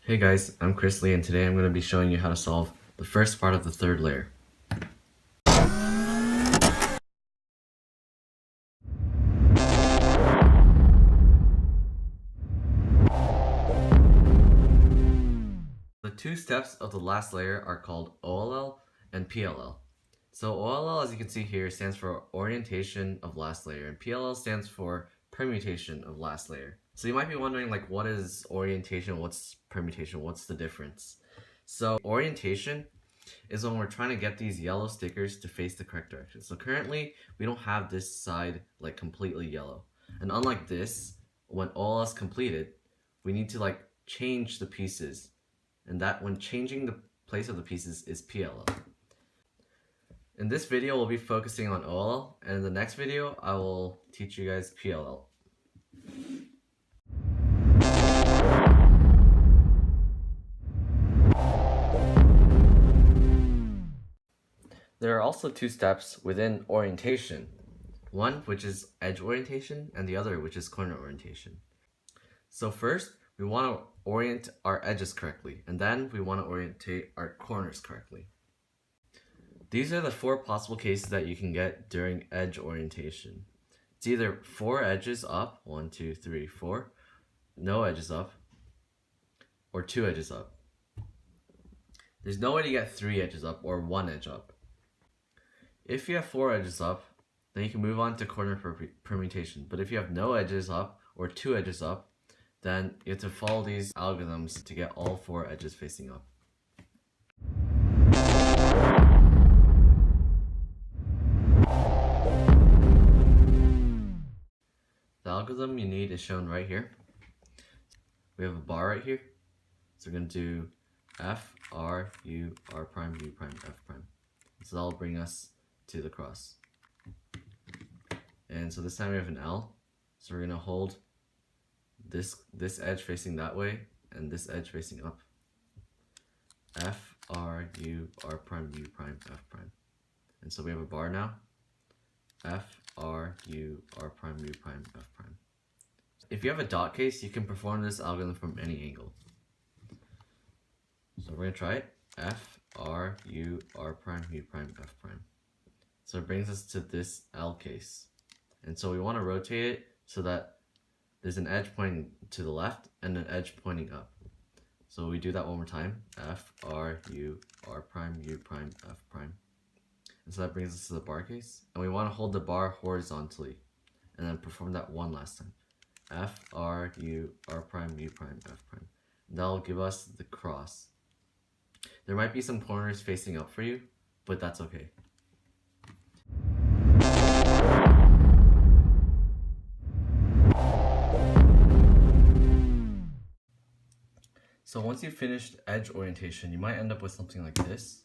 Hey guys, I'm Chris Lee and today I'm going to be showing you how to solve the first part of the third layer. The two steps of the last layer are called OLL and PLL. So OLL, as you can see here, stands for orientation of last layer, and PLL stands for permutation of last layer. So you might be wondering, like, what is orientation, what's permutation, what's the difference? So orientation is when we're trying to get these yellow stickers to face the correct direction. So currently, we don't have this side like completely yellow. And unlike this, when all is completed, we need to like change the pieces. And that when changing the place of the pieces is PLL. In this video, we'll be focusing on OLL, and in the next video, I will teach you guys PLL. There are also two steps within orientation. One which is edge orientation and the other which is corner orientation. So first, we want to orient our edges correctly, and then we want to orientate our corners correctly. These are the four possible cases that you can get during edge orientation. It's either 4 edges up, 1, 2, 3, 4, no edges up, or 2 edges up. There's no way to get 3 edges up or 1 edge up. If you have 4 edges up, then you can move on to corner permutation. But if you have no edges up or 2 edges up, then you have to follow these algorithms to get all 4 edges facing up. The algorithm you need is shown right here. We have a bar right here. So we're going to do F, R, U, R prime, U prime, F prime. So that'll bring us to the cross. And so this time we have an L. So we're going to hold this edge facing that way and this edge facing up. F, R, U, R prime, U prime, F prime. And so we have a bar now. F, R, U, R prime, U prime, F prime. If you have a dot case, you can perform this algorithm from any angle. So we're going to try it. F, R, U, R prime, U prime, F prime. So it brings us to this L case. And so we want to rotate it so that there's an edge pointing to the left and an edge pointing up. So we do that one more time. F, R, U, R prime, U prime, F prime. And so that brings us to the bar case. And we want to hold the bar horizontally and then perform that one last time. F, R, U, R prime, U prime, F prime. And that'll give us the cross. There might be some corners facing up for you, but that's okay. So once you've finished edge orientation, you might end up with something like this,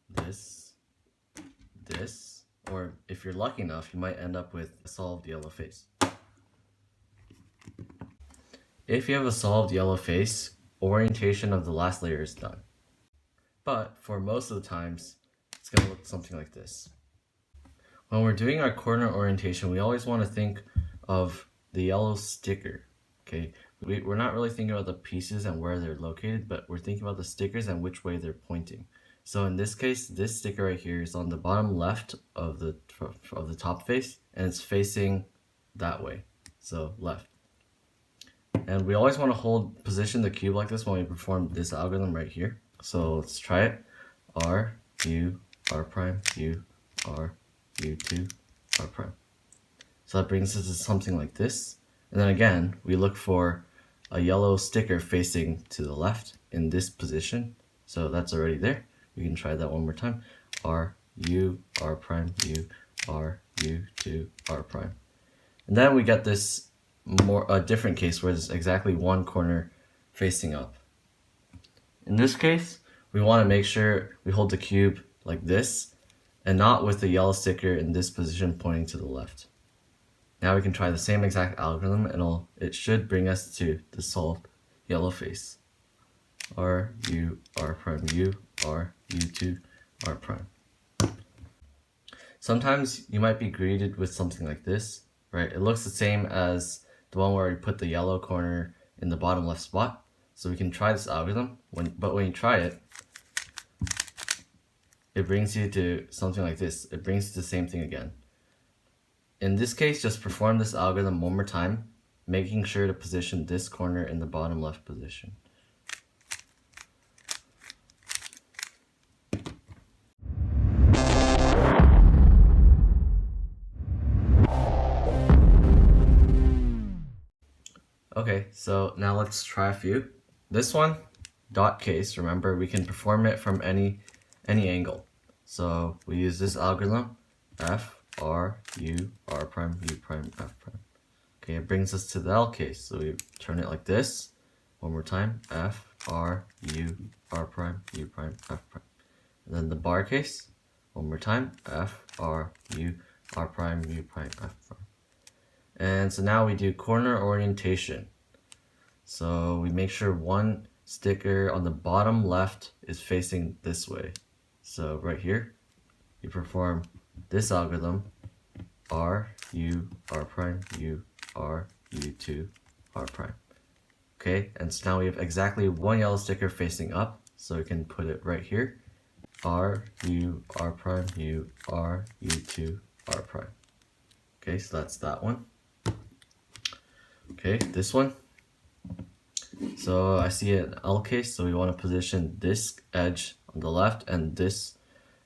this, or if you're lucky enough, you might end up with a solved yellow face. If you have a solved yellow face, orientation of the last layer is done. But for most of the times, it's going to look something like this. When we're doing our corner orientation, we always want to think of the yellow sticker, okay? We're not really thinking about the pieces and where they're located, but we're thinking about the stickers and which way they're pointing. So in this case, this sticker right here is on the bottom left of the top face, and it's facing that way, so left. And we always want to position the cube like this when we perform this algorithm right here. So let's try it. R, U, R prime, U, R, U2, R prime. So that brings us to something like this. And then again, we look for a yellow sticker facing to the left in this position. So that's already there. We can try that one more time. R, U, R prime, U, R, U2, R prime. And then we get this a different case where there's exactly one corner facing up. In this case, we want to make sure we hold the cube like this and not with the yellow sticker in this position pointing to the left. Now we can try the same exact algorithm and it should bring us to the solved yellow face. R, U, R prime, U, R, U2, R prime. Sometimes you might be greeted with something like this, right? It looks the same as the one where we put the yellow corner in the bottom left spot, So we can try this algorithm, but when you try it, it brings you to something like this. It brings you to the same thing again. In this case, just perform this algorithm one more time, making sure to position this corner in the bottom left position. Okay, so now let's try a few. This one, dot case, remember we can perform it from any angle. So we use this algorithm, F, R, U, R prime, U prime, F prime. Okay, it brings us to the L case. So we turn it like this. One more time, F, R, U, R prime, U prime, F prime. And then the bar case, one more time, F, R, U, R prime, U prime, F prime. And so now we do corner orientation. So we make sure one sticker on the bottom left is facing this way. So right here, you perform this algorithm, R, U, R prime, U, R, U2, R prime. Okay, and so now we have exactly one yellow sticker facing up, so we can put it right here, R, U, R prime, U, R, U2, R prime. Okay, so that's that one. Okay, this one. So I see an L case, so we want to position this edge on the left and this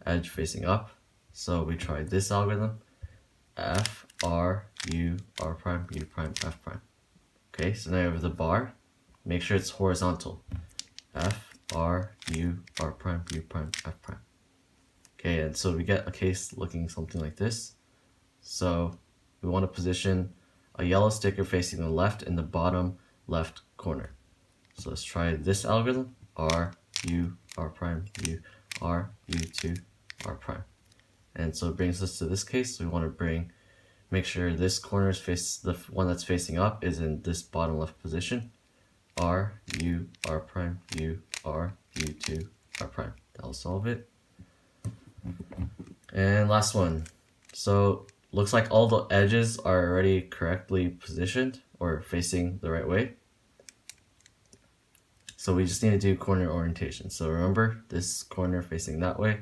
edge facing up. So we try this algorithm, F, R, U, R prime, U prime, F prime. Okay, so now you have the bar. Make sure it's horizontal. F, R, U, R prime, U prime, F prime. Okay, and so we get a case looking something like this. So we want to position a yellow sticker facing the left in the bottom left corner. So let's try this algorithm, R, U, R prime, U, R, U2, R prime. And so it brings us to this case. So we want to make sure this corner is the one that's facing up is in this bottom left position. R, U, R prime, U, R, U2, R prime. That'll solve it. And last one. So looks like all the edges are already correctly positioned or facing the right way. So we just need to do corner orientation. So remember this corner facing that way,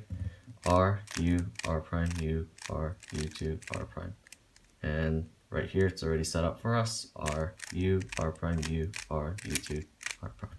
R, U, R prime, U, R, U2, R prime. And right here it's already set up for us, R, U, R prime, U, R, U2, R prime.